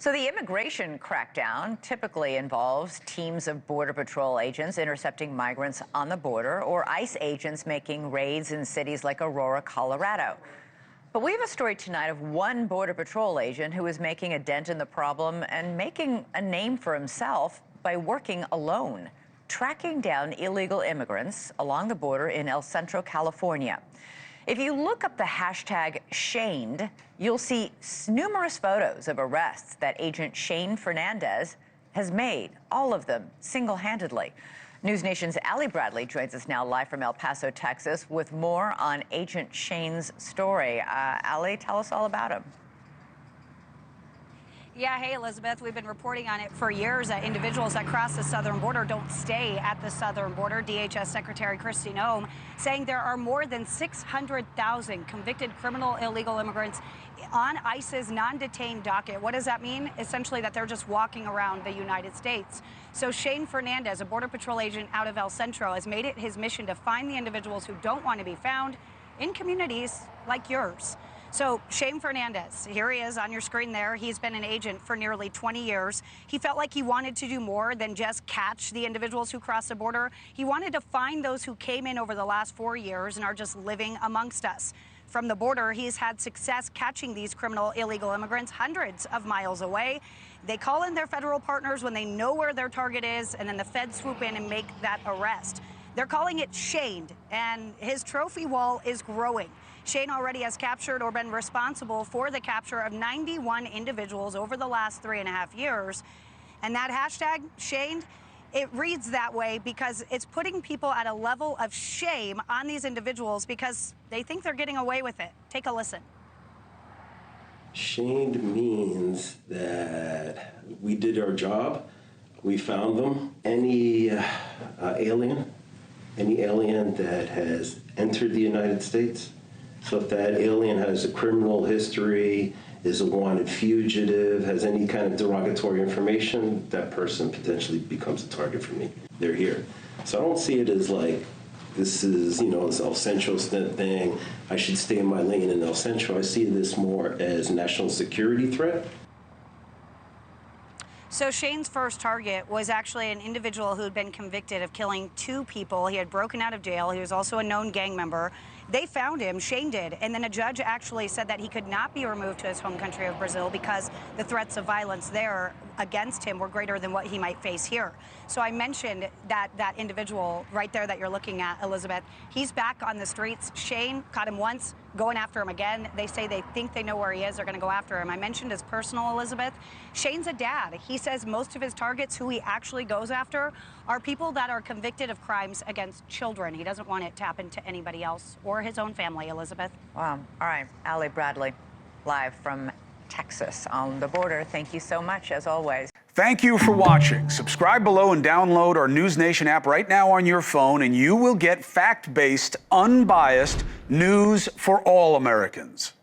So the immigration crackdown typically involves teams of Border Patrol agents intercepting migrants on the border, or ICE agents making raids in cities like Aurora, Colorado. But we have a story tonight of one Border Patrol agent who is making a dent in the problem and making a name for himself by working alone, tracking down illegal immigrants along the border in El Centro, California. If you look up the hashtag Shaned, you'll see numerous photos of arrests that Agent Shane Fernandez has made, all of them single-handedly. NewsNation's Allie Bradley joins us now live from El Paso, Texas, with more on Agent Shane's story. Allie, tell us all about him. Yeah, hey, Elizabeth. We've been reporting on it for years that individuals that cross the southern border don't stay at the southern border. DHS Secretary Kristi Noem saying there are more than 600,000 convicted criminal illegal immigrants on ICE's non-detained docket. What does that mean? Essentially that they're just walking around the United States. So Shane Fernandez, a Border Patrol agent out of El Centro, has made it his mission to find the individuals who don't want to be found in communities like yours. So Shane Fernandez, here he is on your screen there. He's been an agent for nearly 20 years. He felt like he wanted to do more than just catch the individuals who cross the border. He wanted to find those who came in over the last 4 years and are just living amongst us. From the border, he's had success catching these criminal illegal immigrants hundreds of miles away. They call in their federal partners when they know where their target is, and then the feds swoop in and make that arrest. They're calling it Shaned, and his trophy wall is growing. Shane already has captured or been responsible for the capture of 91 individuals over the last 3.5 years. And that hashtag, Shamed, it reads that way because it's putting people at a level of shame on these individuals because they think they're getting away with it. Take a listen. Shamed means that we did our job, we found them. Any alien that has entered the United States, so if that alien has a criminal history, is a wanted fugitive, has any kind of derogatory information, that person potentially becomes a target for me. They're here. So I don't see it as like, this is, this El Centro thing, I should stay in my lane in El Centro. I see this more as a national security threat. So Shane's first target was actually an individual who had been convicted of killing 2 people. He had broken out of jail. He was also a known gang member. They found him, Shane did, and then a judge actually said that he could not be removed to his home country of Brazil because the threats of violence there against him were greater than what he might face here. So I mentioned that individual right there that you're looking at, Elizabeth. He's back on the streets. Shane caught him once, going after him again. They say they think they know where he is. They're going to go after him. I mentioned his personal, Elizabeth. Shane's a dad. He says most of his targets, who he actually goes after, are people that are convicted of crimes against children. He doesn't want it to happen to anybody else or his own family, Elizabeth. Wow. All right. Allie Bradley, live from Texas on the border. Thank you so much, as always. Thank you for watching. Subscribe below and download our NewsNation app right now on your phone, and you will get fact-based, unbiased news for all Americans.